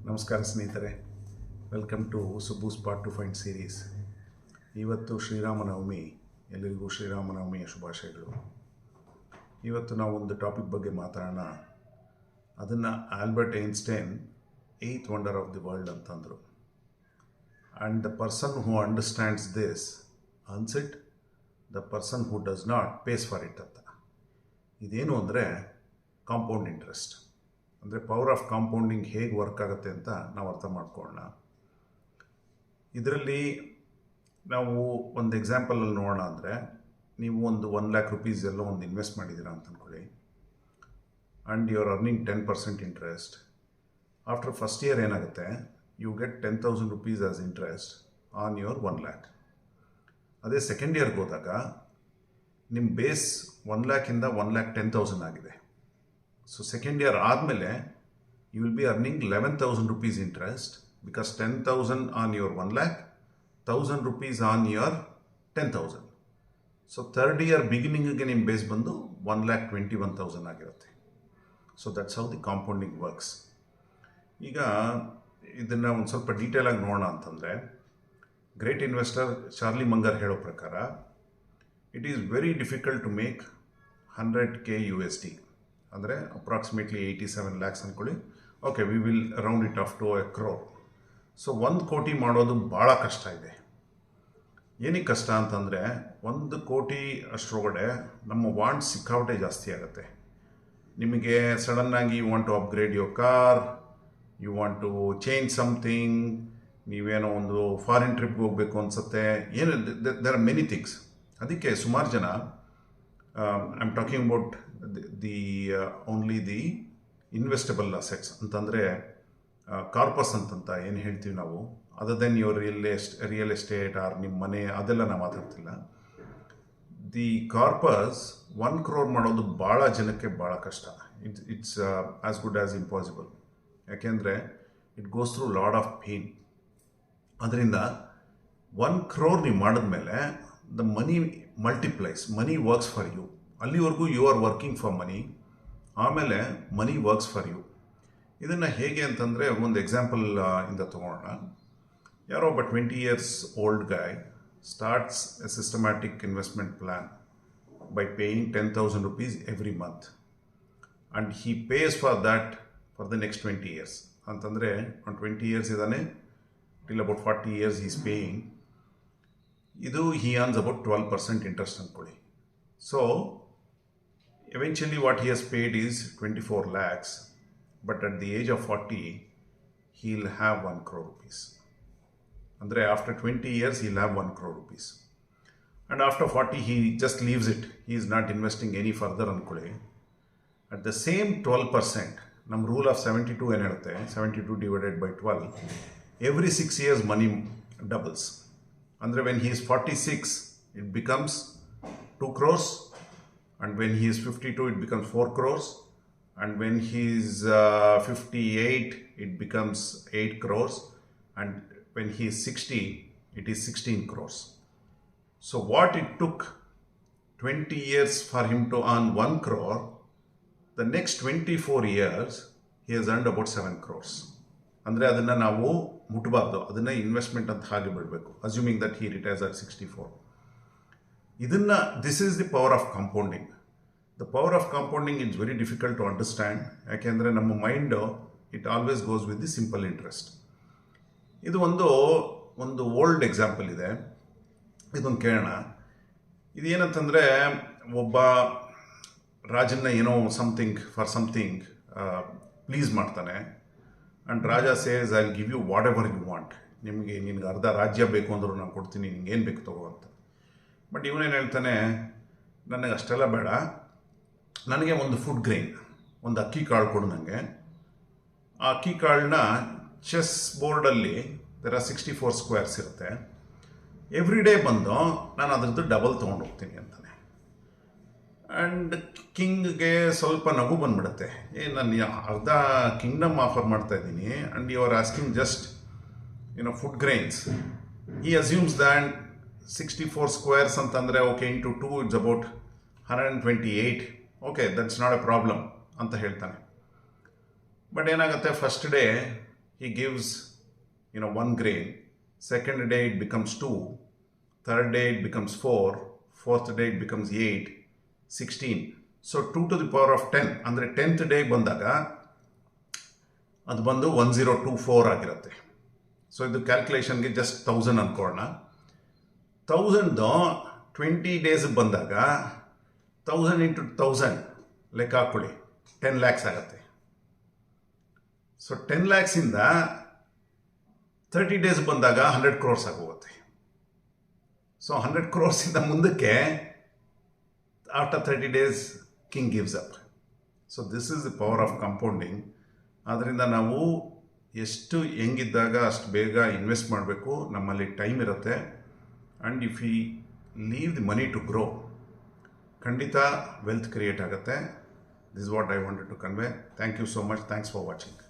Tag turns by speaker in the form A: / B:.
A: ನಮಸ್ಕಾರ ಸ್ನೇಹಿತರೆ, welcome to Subbu's part two find series. ಇವತ್ತು ಶ್ರೀರಾಮನವಮಿ. ಎಲ್ಲರಿಗೂ ಶ್ರೀರಾಮನವಮಿಯ ಶುಭಾಶಯಗಳು. ಇವತ್ತು ನಾವು ಒಂದು ಟಾಪಿಕ್ ಬಗ್ಗೆ ಮಾತಾಡೋಣ. ಅದನ್ನು Albert Einstein 8th wonder of the world ಅಂತಂದರು. And the person who understands this earns it, the person who does not pays for it ಅಂತ. ಇದೇನು ಅಂದರೆ ಕಾಂಪೌಂಡ್ ಇಂಟ್ರೆಸ್ಟ್. ಅಂದರೆ ಪವರ್ ಆಫ್ ಕಾಂಪೌಂಡಿಂಗ್ ಹೇಗೆ ವರ್ಕ್ ಆಗುತ್ತೆ ಅಂತ ನಾವು ಅರ್ಥ ಮಾಡ್ಕೊಳ್ಳೋಣ. ಇದರಲ್ಲಿ ನಾವು ಒಂದು ಎಕ್ಸಾಂಪಲಲ್ಲಿ ನೋಡೋಣ. ಅಂದರೆ ನೀವು ಒಂದು 1 lakh rupees ಎಲ್ಲೋ ಒಂದು ಇನ್ವೆಸ್ಟ್ ಮಾಡಿದ್ದೀರಾ ಅಂತ ಅಂದ್ಕೊಳ್ಳಿ. And you are earning 10% interest. After first year ಏನಾಗುತ್ತೆ, you get 10,000 rupees as interest on your 1 lakh. ಅದೇ ಸೆಕೆಂಡ್ ಇಯರ್ಗೆ ಹೋದಾಗ ನಿಮ್ಮ ಬೇಸ್ 1 lakhಯಿಂದ 1,10,000 ಆಗಿದೆ. ಸೊ ಸೆಕೆಂಡ್ ಇಯರ್ ಆದಮೇಲೆ you will be earning 11,000 rupees interest, because 10,000 on your 1 lakh, 1,000 rupees on your 10,000. So third year ಬಿಗಿನಿಂಗಿಗೆ ನಿಮ್ಮ ಬೇಸ್ ಬಂದು 1,21,000 ಆಗಿರುತ್ತೆ. So that's how the compounding works. ಈಗ ಇದನ್ನು ಒಂದು ಸ್ವಲ್ಪ ಡೀಟೇಲಾಗಿ ನೋಡೋಣ ಅಂತಂದರೆ, ಗ್ರೇಟ್ ಇನ್ವೆಸ್ಟರ್ ಚಾರ್ಲಿ ಮಂಗರ್ ಹೇಳೋ ಪ್ರಕಾರ it is very difficult to make 100K USD, ಅಂದರೆ ಅಪ್ರಾಕ್ಸಿಮೇಟ್ಲಿ 87 lakhs ಅಂದ್ಕೊಳ್ಳಿ. Okay, we will round it off to a crore. So 1 ಕೋಟಿ ಮಾಡೋದು ಭಾಳ ಕಷ್ಟ ಇದೆ. ಏನಕ್ಕೆ ಕಷ್ಟ ಅಂತಂದರೆ, 1 ಕೋಟಿ ಅಷ್ಟರೊಳಗಡೆ ನಮ್ಮ ವಾಂಟ್ ಸಿಕ್ಕಾಪಟ್ಟೆ ಜಾಸ್ತಿ ಆಗುತ್ತೆ. ನಿಮಗೆ ಸಡನ್ನಾಗಿ you want to upgrade your car, you want to change something, ನೀವೇನೋ ಒಂದು ಫಾರಿನ್ ಟ್ರಿಪ್ಗೆ ಹೋಗಬೇಕು ಅನಿಸುತ್ತೆ, ಏನು ದೇರ್ ಆರ್ ಮೆನಿ ಥಿಂಗ್ಸ್. ಅದಕ್ಕೆ ಸುಮಾರು ಜನ, I am talking about only the investable assets ಅಂತಂದರೆ ಕಾರ್ಪಸ್ ಅಂತಂತ ಏನು ಹೇಳ್ತೀವಿ ನಾವು, other than your real estate or ನಿಮ್ಮ ಮನೆ, ಅದೆಲ್ಲ ನಾವು ಮಾತಾಡ್ತಿಲ್ಲ. ದಿ ಕಾರ್ಪಸ್ 1 crore ಮಾಡೋದು ಭಾಳ ಜನಕ್ಕೆ ಭಾಳ ಕಷ್ಟ. It's as good as impossible. ಯಾಕೆಂದರೆ it goes through lot of pain. ಅದರಿಂದ 1 crore ನೀವು ಮಾಡಿದ್ಮೇಲೆ the money multiplies, money works for you. ಅಲ್ಲಿವರೆಗೂ you are working for money, ಆಮೇಲೆ ಮನಿ ವರ್ಕ್ಸ್ ಫಾರ್ ಯು. ಇದನ್ನು ಹೇಗೆ ಅಂತಂದರೆ, ಒಂದು ಎಕ್ಸಾಂಪಲ್ ಇಂದ ತೊಗೊಳ್ಳೋಣ. ಯಾರೋ ಒಬ್ಬ 20 years old guy starts a systematic investment plan by paying 10,000 rupees every month, and he pays for that for the next 20 years. ಅಂತಂದರೆ ಒಂದು 20 years ಇದ್ದಾನೆ, till about 40 years is paying. ಇದು ಹಿ ಅರ್ನ್ಸ್ ಅಬೌಟ್ 12% ಇಂಟ್ರೆಸ್ಟ್ ಅಂದ್ಕೊಳ್ಳಿ. So eventually what he has paid is 24 lakhs, but at the age of 40 he'll have 1 crore rupees. Andre after 20 years he'll have 1 crore rupees, and after 40 he just leaves it. He is not investing any further ankole. At the same 12%, nam rule of 72 ಏನು ಹೇಳುತ್ತೆ, 72 divided by 12, every 6 years money doubles. Andre when he is 46 it becomes 2 crores, and when he is 52 it becomes 4 crores, and when he is 58 it becomes 8 crores, and when he is 60 it is 16 crores. So what it took 20 years for him to earn 1 crore, the next 24 years he has earned about 7 crores. ಅಂದರೆ ಅದನ್ನು ನಾವು ಮುಟ್ಟಬಾರ್ದು, ಅದನ್ನು investment ಅಂತ ಹಾಗೆ ಬಿಡಬೇಕು, assuming that he retires at 64. ಇದನ್ನು this is the power of compounding. The power of compounding is very difficult to understand. ಯಾಕೆಂದರೆ ನಮ್ಮ mind it always goes with the simple interest. ಇದು ಒಂದು ಓಲ್ಡ್ ಎಕ್ಸಾಂಪಲ್ ಇದೆ, ಇದೊಂದು ಕೇಳೋಣ. ಇದು ಏನಂತಂದರೆ, ಒಬ್ಬ ರಾಜನ್ನ ಏನೋ ಸಮಥಿಂಗ್ ಪ್ಲೀಸ್ ಮಾಡ್ತಾನೆ. ಆ್ಯಂಡ್ ರಾಜ says I will give you whatever you want. ನಿನಗೆ ಅರ್ಧ ರಾಜ್ಯ ಬೇಕು ಅಂದರೂ ನಾನು ಕೊಡ್ತೀನಿ, ನಿಂಗೆ ಏನು ಬೇಕು ತಗೋ ಅಂತ. ಬಟ್ ಇವನೇನು ಹೇಳ್ತಾನೆ, ನನಗೆ ಅಷ್ಟೆಲ್ಲ ಬೇಡ, ನನಗೆ ಒಂದು ಫುಡ್ ಗ್ರೈನ್, ಒಂದು ಅಕ್ಕಿ ಕಾಳು ಕೊಡು ನನಗೆ. ಆ ಅಕ್ಕಿ ಕಾಳನ್ನ ಚೆಸ್ ಬೋರ್ಡಲ್ಲಿ ದೆರ್ ಆರ್ 64 squares ಇರುತ್ತೆ. ಎವ್ರಿ ಡೇ ಬಂದು ನಾನು ಅದರದ್ದು ಡಬಲ್ ತೊಗೊಂಡು ಹೋಗ್ತೀನಿ ಅಂತಾನೆ. ಆ್ಯಂಡ್ ಕಿಂಗ್ಗೆ ಸ್ವಲ್ಪ ನಗು ಬಂದ್ಬಿಡುತ್ತೆ, ನಾನು ಅರ್ಧ ಕಿಂಗ್ಡಮ್ ಆಫರ್ ಮಾಡ್ತಾ ಇದ್ದೀನಿ, and you are asking just food grains. ಈ ಅಸ್ಯೂಮ್ಸ್ ದ್ಯಾಟ್ 64 squares ಅಂತಂದರೆ okay, into 2 it's about 128. Okay, that's not a problem ಅಂತ ಹೇಳ್ತಾನೆ. ಬಟ್ ಏನಾಗುತ್ತೆ, first day he gives, 1 grain. Second day it becomes 2. Third day it becomes 4. Fourth day it becomes 8, 16. So 2 to the power of 10 ಅಂದರೆ 10th day ಬಂದಾಗ ಅದು ಬಂದು 1024 ಆಗಿರುತ್ತೆ. So ಇದು ಕ್ಯಾಲ್ಕುಲೇಷನ್ಗೆ just 1000 ಅಂದ್ಕೊಳ್ಳೋಣ. 1000 20 days ಬಂದಾಗ 1000 into 1000 ಲೆಕ್ಕ ಹಾಕ್ಕೊಳ್ಳಿ, 10 lakhs ಆಗುತ್ತೆ. ಸೊ 10 lakhsಇಂದ 30 ಡೇಸ್ ಬಂದಾಗ 100 crores ಆಗೋಗುತ್ತೆ. ಸೊ 100 crores ಮುಂದಕ್ಕೆ after 30 days king gives up. So this is the power of compounding. ಆದ್ದರಿಂದ ನಾವು ಎಷ್ಟು ಹೆಂಗಿದ್ದಾಗ ಅಷ್ಟು ಬೇಗ ಇನ್ವೆಸ್ಟ್ ಮಾಡಬೇಕು. ನಮ್ಮಲ್ಲಿ ಟೈಮ್ ಇರುತ್ತೆ. And if we leave the money to grow, ಖಂಡಿತ ವೆಲ್ತ್ ಕ್ರಿಯೇಟ್ ಆಗುತ್ತೆ. This what I wanted to convey. Thank you so much. Thanks for watching.